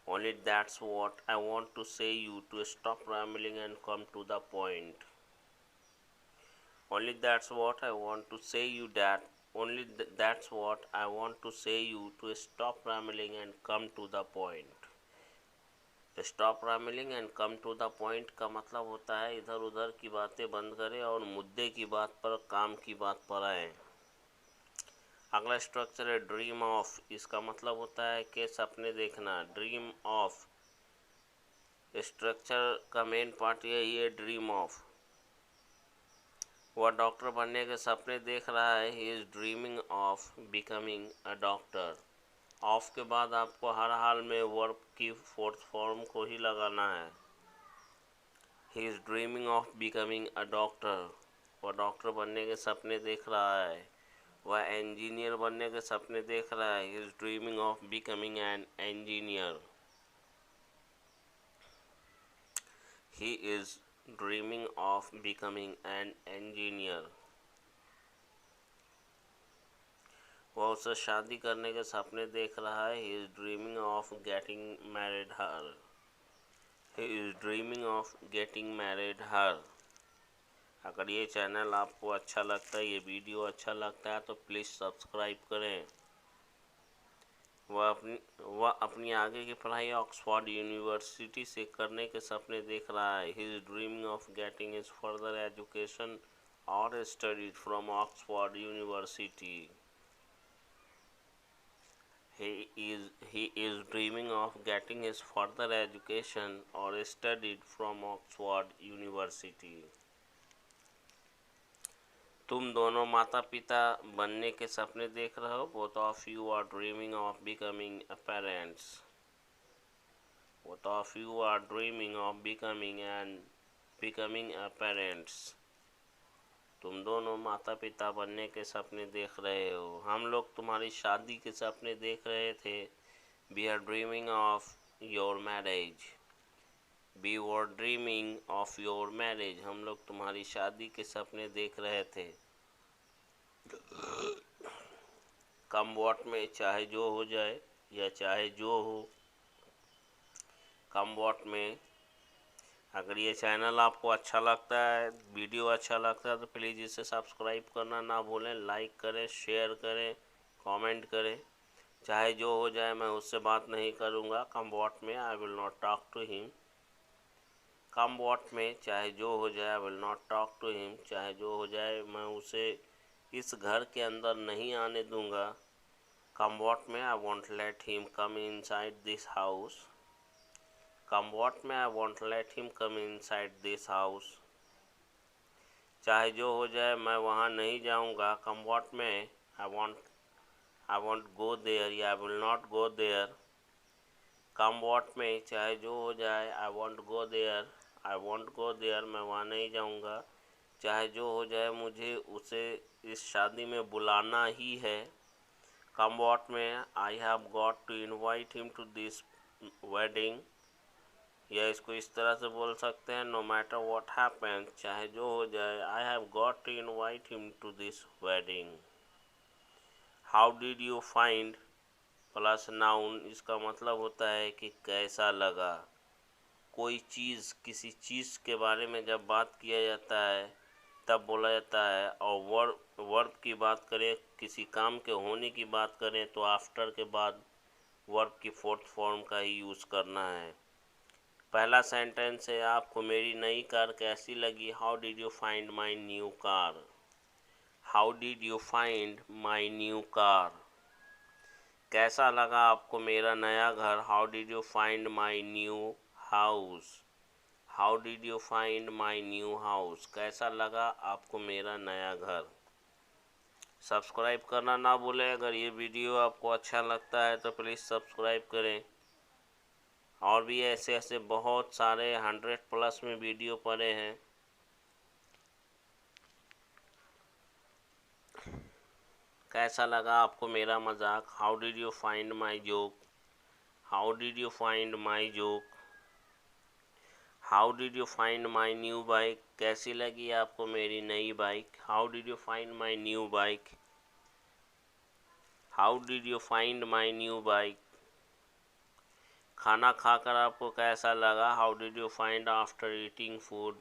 Only that's what I want to say you to stop rambling and come to the point. Only that's what I want to say you that. Only that's what I want to say you to stop rambling and come to the point. Stop rambling and come to the point का मतलब होता है इधर उधर की बातें बंद करें और मुद्दे की बात पर, काम की बात पर आएँ। अगला स्ट्रक्चर है ड्रीम ऑफ, इसका मतलब होता है कि सपने देखना। ड्रीम ऑफ स्ट्रक्चर का मेन पार्ट यही है, ड्रीम ऑफ। वह डॉक्टर बनने के सपने देख रहा है, he is dreaming of becoming a doctor. Of के बाद आपको हर हाल में वर्ब की फोर्थ फॉर्म को ही लगाना है। He is dreaming of becoming a doctor, वह डॉक्टर बनने के सपने देख रहा है। वह इंजीनियर बनने के सपने देख रहा है, he is dreaming of becoming an engineer. He is dreaming of becoming an engineer. वह उससे शादी करने के सपने देख रहा है. He is dreaming of getting married her. He is dreaming of getting married her. अगर ये चैनल आपको अच्छा लगता है, ये वीडियो अच्छा लगता है, तो प्लीज़ सब्सक्राइब करें. वह अपनी आगे की पढ़ाई ऑक्सफोर्ड यूनिवर्सिटी से करने के सपने देख रहा है. He is dreaming of getting his further education और study from Oxford University. He is dreaming of getting his further education or studied from Oxford University. तुम दोनों माता पिता बनने के सपने देख रहे हो. Both of you are dreaming of becoming parents. Both of you are dreaming of becoming parents. तुम दोनों माता पिता बनने के सपने देख रहे हो. हम लोग तुम्हारी शादी के सपने देख रहे थे. We are dreaming of your marriage. We were dreaming of your marriage. हम लोग तुम्हारी शादी के सपने देख रहे थे. कम वॉट में चाहे जो हो जाए या चाहे जो हो, कम वॉट में. अगर ये चैनल आपको अच्छा लगता है, वीडियो अच्छा लगता है, तो प्लीज़ इसे सब्सक्राइब करना ना भूलें. लाइक करें, शेयर करें, कमेंट करें. चाहे जो हो जाए मैं उससे बात नहीं करूँगा. Come what may I will not talk to him. Come what may चाहे जो हो जाए I will not talk to him. चाहे जो हो जाए मैं उसे इस घर के अंदर नहीं आने दूँगा. कम what may I won't let him come inside this house. Come what may, I won't let him come inside this house. चाहे जो हो जाए मैं वहाँ नहीं जाऊँगा. Come what may, I won't go there. I will not go there. Come what may, चाहे जो हो जाए I won't go there. I won't go there. मैं वहाँ नहीं जाऊँगा. चाहे जो हो जाए मुझे उसे इस शादी में बुलाना ही है. Come what may, I have got to invite him to this wedding. या इसको इस तरह से बोल सकते हैं. नो मैटर वॉट हैपन्स, चाहे जो हो जाए, I have got to invite him to this wedding. How did you find plus noun. इसका मतलब होता है कि कैसा लगा. कोई चीज़, किसी चीज़ के बारे में जब बात किया जाता है तब बोला जाता है. और वर्ब की बात करें, किसी काम के होने की बात करें, तो आफ्टर के बाद वर्ब की फोर्थ फॉर्म का ही यूज़ करना है. पहला सेंटेंस है, आपको मेरी नई कार कैसी लगी. How did you find my new car. How did you find my new car. कैसा लगा आपको मेरा नया घर. How did you find my new house. How did you find my new house. कैसा लगा आपको मेरा नया घर. सब्सक्राइब करना ना भूलें. अगर ये वीडियो आपको अच्छा लगता है तो प्लीज़ सब्सक्राइब करें. और भी ऐसे ऐसे बहुत सारे 100+ में वीडियो पड़े हैं. कैसा लगा आपको मेरा मजाक. How did you find my joke. How did you find my joke. How did you find my new bike. कैसी लगी आपको मेरी नई bike. How did you find my new bike. How did you find my new bike. खाना खाकर आपको कैसा लगा. How did you find after eating food.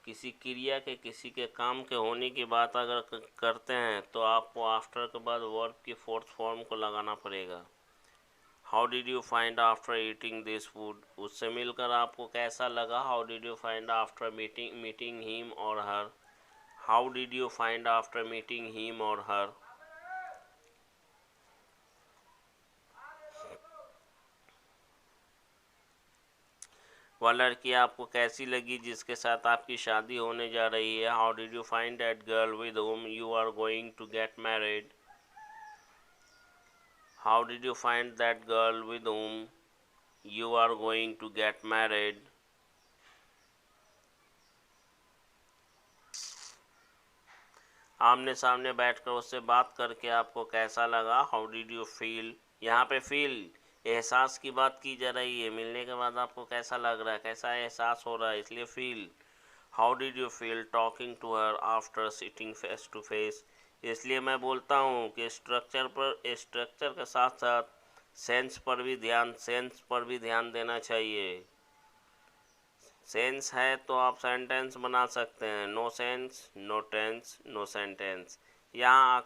किसी क्रिया के, किसी के काम के होने की बात अगर करते हैं तो आपको आफ्टर के बाद वर्ब की फोर्थ फॉर्म को लगाना पड़ेगा. How did you find after eating this food. उससे मिलकर आपको कैसा लगा. How did you find after meeting him और her. How did you find after meeting him और हर. वह लड़की आपको कैसी लगी जिसके साथ आपकी शादी होने जा रही है. How did you find that girl with whom you are going to get married. How did you find that girl with whom you are going to get married. आमने सामने बैठकर उससे बात करके आपको कैसा लगा. How did you feel. यहाँ पे फील एहसास की बात की जा रही है, मिलने के बाद आपको कैसा लग रहा है, कैसा एहसास हो रहा है, इसलिए feel. How did you feel talking to her after sitting face to face. इसलिए मैं बोलता हूँ कि स्ट्रक्चर के साथ साथ सेंस पर भी ध्यान देना चाहिए। सेंस है तो आप सेंटेंस बना सकते हैं। No sense no tense no sentence. यहाँ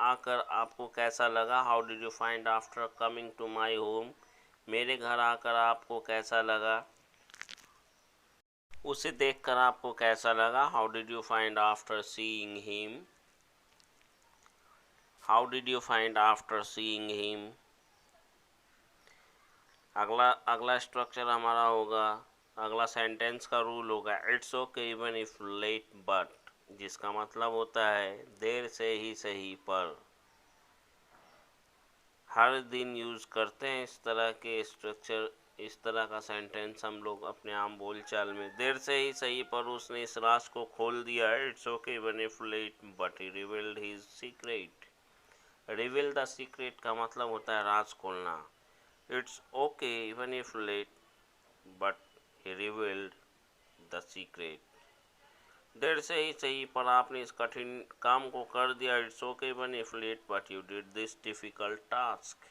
आकर आपको कैसा लगा। How did you find after coming to my home. मेरे घर आकर आपको कैसा लगा। उसे देखकर आपको कैसा लगा। How did you find after seeing him. How did you find after seeing him. अगला स्ट्रक्चर हमारा होगा, अगला सेंटेंस का रूल होगा it's okay even if late but, जिसका मतलब होता है देर से ही सही पर। हर दिन यूज़ करते हैं इस तरह के स्ट्रक्चर, इस तरह का सेंटेंस हम लोग अपने आम बोलचाल में। देर से ही सही पर उसने इस राज को खोल दिया। It's okay even if late but he revealed his secret. Reveal the secret का मतलब होता है राज खोलना। It's okay even if late but he revealed the secret. देर से ही सही पर आपने इस कठिन काम को कर दिया। It's okay even if late but you did this difficult task.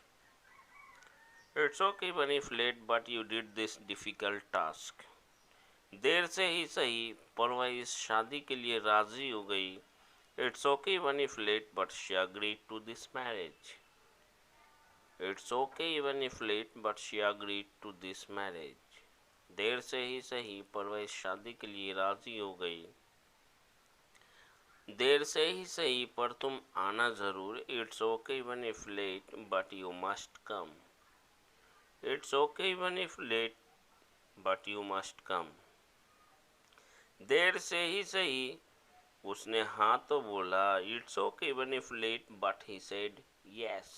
It's okay even if late but you did this difficult task. देर से ही सही पर वह इस शादी के लिए राजी हो गई। It's okay even if late but she agreed to this marriage. It's okay even if late but she agreed to this marriage. देर से ही सही पर वह इस शादी के लिए राजी हो गई। देर से ही सही पर तुम आना ज़रूर। It's okay even if late but you must come. It's okay even if late but you must come. देर से ही सही उसने हाँ तो बोला। It's okay even if late but he said yes.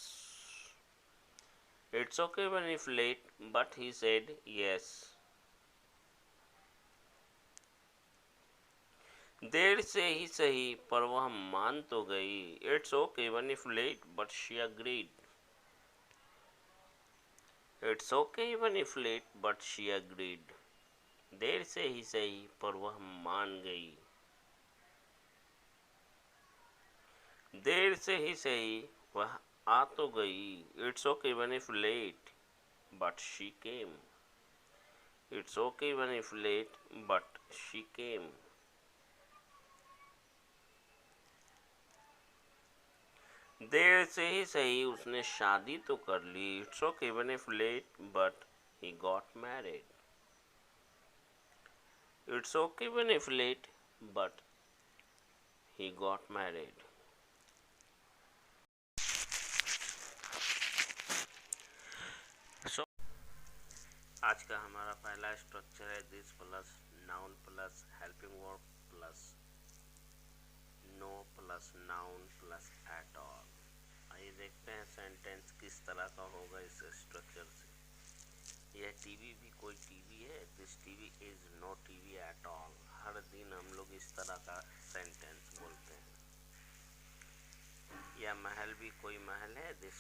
It's okay even if late but he said yes. देर से ही सही पर वह मान तो गई। It's okay even if late but she agreed. It's okay even if late but she agreed. देर से ही सही पर वह मान गई। देर से ही सही वह आ तो गई। It's okay even if late but she came. It's okay even if late but she came. देर से ही सही उसने शादी तो कर ली। It's okay even if late but he got married. It's okay even if late but he got married. आज का हमारा पहला स्ट्रक्चर है this plus noun plus helping verb plus no plus noun plus at all. आइए देखते हैं sentence किस तरह का होगा इस स्ट्रक्चर से। यह टीवी भी कोई टीवी है। This TV is no TV at all. हर दिन हम लोग इस तरह का सेंटेंस बोलते हैं। यह महल भी कोई महल है। This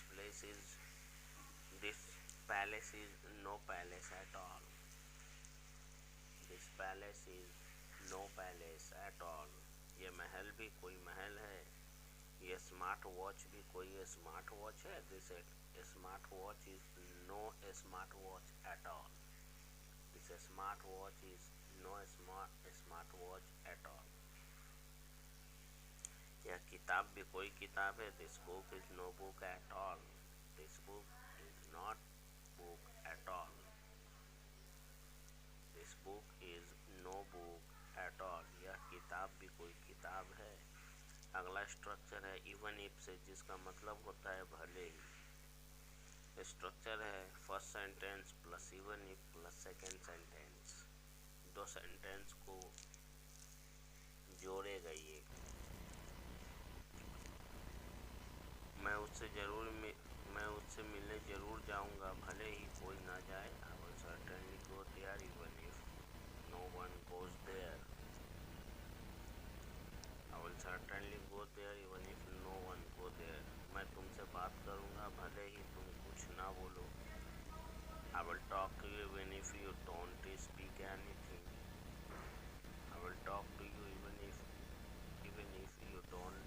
palace is no palace at all. This palace is no palace at all. ये महल भी कोई महल है। ये स्मार्ट वॉच भी कोई स्मार्ट वॉच है। This smart watch is no smart watch at all. This smart watch is no smart watch at all. यह किताब भी कोई किताब है। This book is no book at all. This book is not book at all. This book is no book at all. यह किताब भी कोई किताब है। अगला स्ट्रक्चर है इवन इफ से, जिसका मतलब होता है भले ही। स्ट्रक्चर है first sentence plus even if plus second sentence. दो सेंटेंस को जोड़ेगा ये। मैं उससे मिलने जरूर जाऊंगा भले ही कोई ना जाए। I will certainly go there even if no one goes there. I will certainly go there even if no one go there. मैं तुमसे बात करूंगा भले ही तुम कुछ ना बोलो। I will talk to you even if you don't speak anything. I will talk to you even if you don't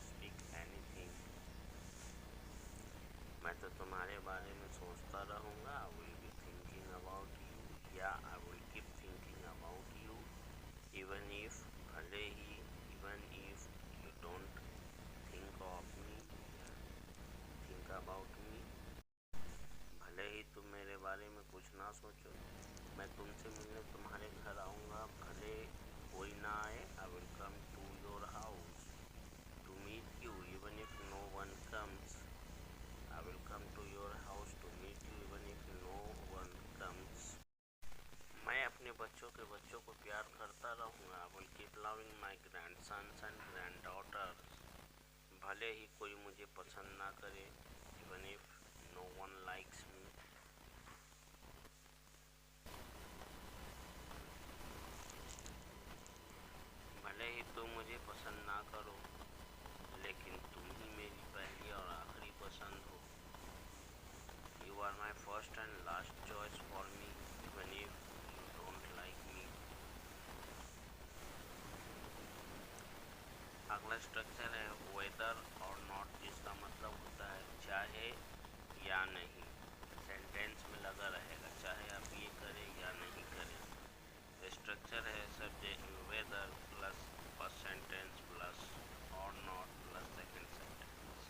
speak anything. मैं तो तुम्हारे बारे में सोचता रहूँगा। I will be thinking about you, या I will keep thinking about you even if, भले ही, even if you don't think of me, think about me, भले ही तुम मेरे बारे में कुछ ना सोचो। मैं तुमसे मिलने तुम्हारे घर आऊँगा, भले कोई ना आए। I will come to your house to meet you even if no one comes. I will come to your house to meet you even if no one comes. मैं अपने बच्चों के बच्चों को प्यार करता रहूँगा। I will keep loving my grandsons and granddaughters. भले ही कोई मुझे पसंद ना करे, even if no one likes me. भले ही तुम मुझे पसंद ना करो, लेकिन तुम ही मेरी पहली और आखिरी पसंद हो। You are my first and last choice for me even if you don't like me. अगला स्ट्रक्चर है वेदर और नॉट, जिसका मतलब होता है चाहे या नहीं। सेंटेंस में लगा रहेगा, चाहे आप ये करें या नहीं करें। स्ट्रक्चर है subject whether plus first sentence plus or not plus second sentence.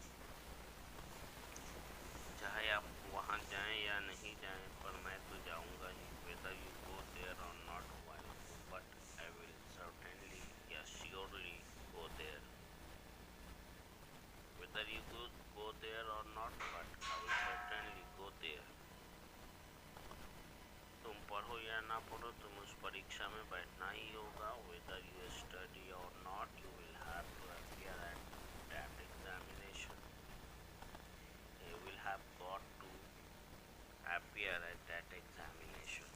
चाहे आप वहाँ जाएं या नहीं जाएं, पर मैं तो जाऊँगा ही। वेदर यू गो देयर और not, but I will certainly या surely go there. Whether you go there or not, but I will certainly go there. तुम पढ़ो या ना पढ़ो, तुम उस परीक्षा में बैठना ही होगा। Whether you study or not, you will have to appear at that examination. You will have got to appear at that examination.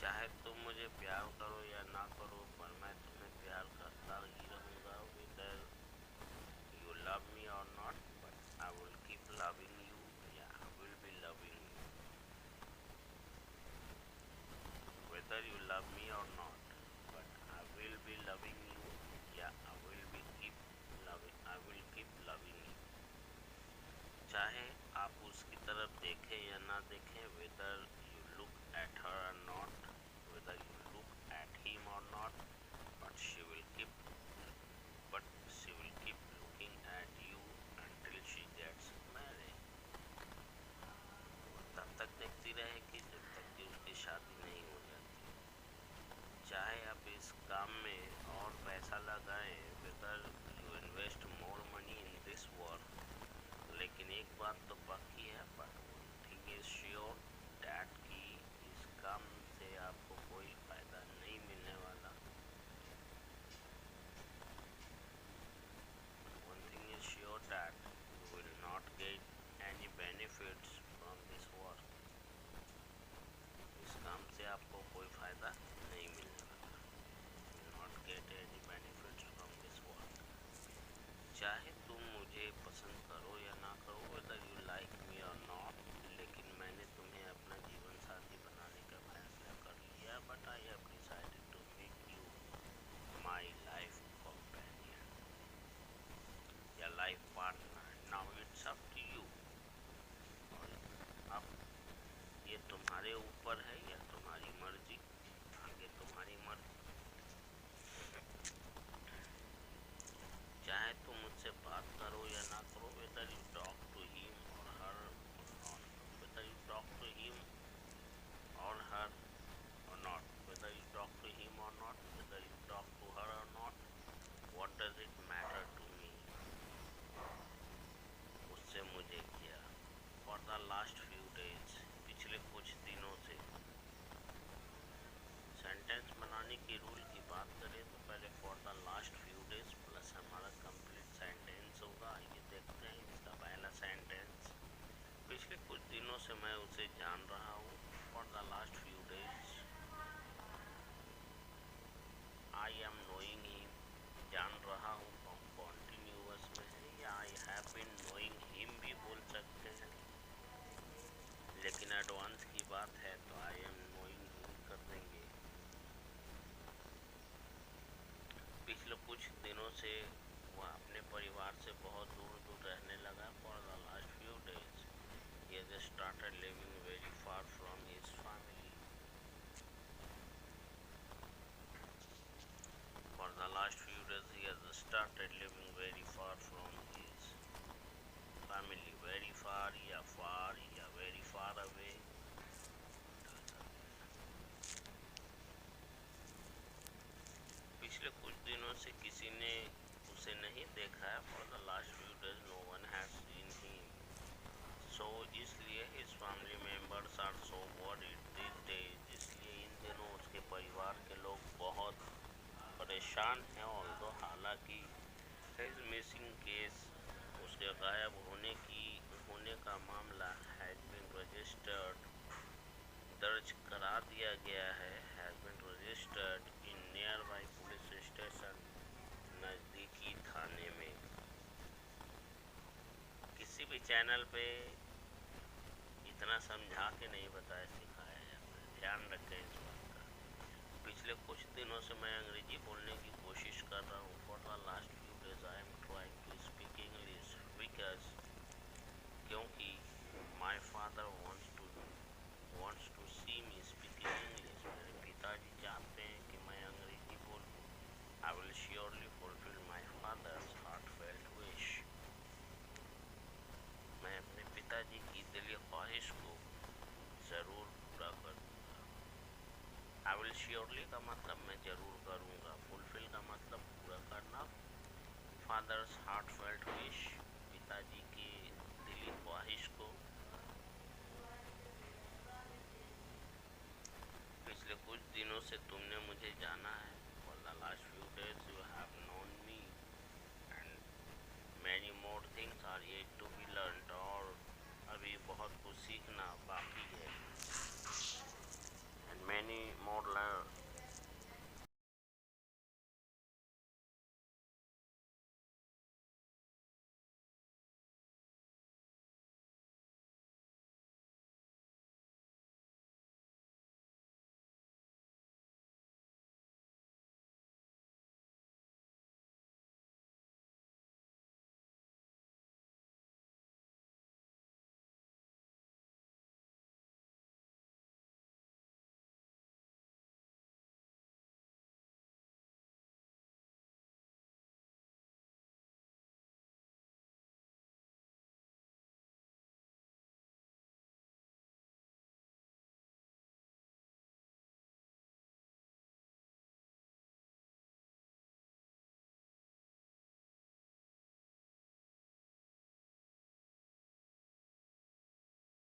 चाहे तुम मुझे प्यार करो या ना करो, पर मैं तुम्हें प्यार करता ही रहूँगा। Whether you love me or not, but I will keep loving you, yeah, I will be loving you. Whether you love me or not, but I will be loving you, yeah, I will keep loving you. चाहे आप उसकी तरफ देखें या ना देखें, whether you look at her or not, whether you look at him or not, but she will keep looking at you until she gets married. वो तब तक देखती रहेगी जब तक कि उसकी शादी नहीं हो जाती। चाहे आप इस काम में और पैसा लगाएं, whether you invest more money in this work, लेकिन एक बात तो पक्की है, but one thing is sure, that कि इस काम से आपको कोई फायदा नहीं मिलने वाला। One thing is sure, that you will not get any benefits from this work. इस काम से आपको कोई फायदा नहीं मिलने वाला। You will not get any benefits from this work. चाहे तुम मुझे पसंद करो या ना करो, whether you like me or not, लेकिन मैंने तुम्हें अपना जीवन साथी बनाने का फैसला कर लिया। But I have decided to make you my life companion या life partner. Now it's up to you. और अब ये तुम्हारे ऊपर है या तुम्हारी मर्जी, आगे तुम्हारी मर्जी। चाहे तुम मुझसे बात करो या ना करो, whether you talk to him or her or not, whether you talk to him or her or not, whether you talk to him or not, whether you talk to her or not, what does it matter to me? उससे मुझे क्या। For the last few days, पिछले कुछ दिनों से। Sentence बनाने की rule की बात करें तो पहले for the last few days plus हमारा कंप्लीट सेंटेंस होगा। ये देखते हैं इसका पहला सेंटेंस। पिछले कुछ दिनों से मैं उसे जान रहा हूँ। For the last few days I am knowing him, जान रहा हूँ, से वह अपने परिवार से बहुत दूर दूर रहने लगा। For the last few days he has started living very far from his family. For the last few days he has started living very far from his family. Very far या very far away. पिछले कुछ दिनों से किसी ने उसे नहीं देखा है। For the last few days no one has seen him. So इसलिए his family members are so worried these days. इसलिए इन दिनों उसके परिवार के लोग बहुत परेशान हैं। although हालांकि his missing case, उसके गायब होने का मामला has been registered, दर्ज करा दिया गया है। has been registered in nearby police station, नज़दीकी थाने में। किसी भी चैनल पे इतना समझा के नहीं बताया सिखाया जाता है, ध्यान रखें इस बात का। पिछले कुछ दिनों से मैं अंग्रेजी बोलने की कोशिश कर रहा हूँ। For the last few days I am trying to speak English because क्योंकि my father wants to see me speaking English. मेरे पिताजी चाहते हैं कि मैं अंग्रेजी बोलूं। I will surely fulfill my father's heartfelt wish. मैं अपने पिताजी की दिली ख्वाहिश को ज़रूर पूरा करूँगा। I will surely का मतलब मैं ज़रूर करूँगा। Fulfill का मतलब पूरा करना। Father's heartfelt wish, पिताजी की दिली ख्वाहिश को। पिछले कुछ दिनों से तुमने मुझे जाना है।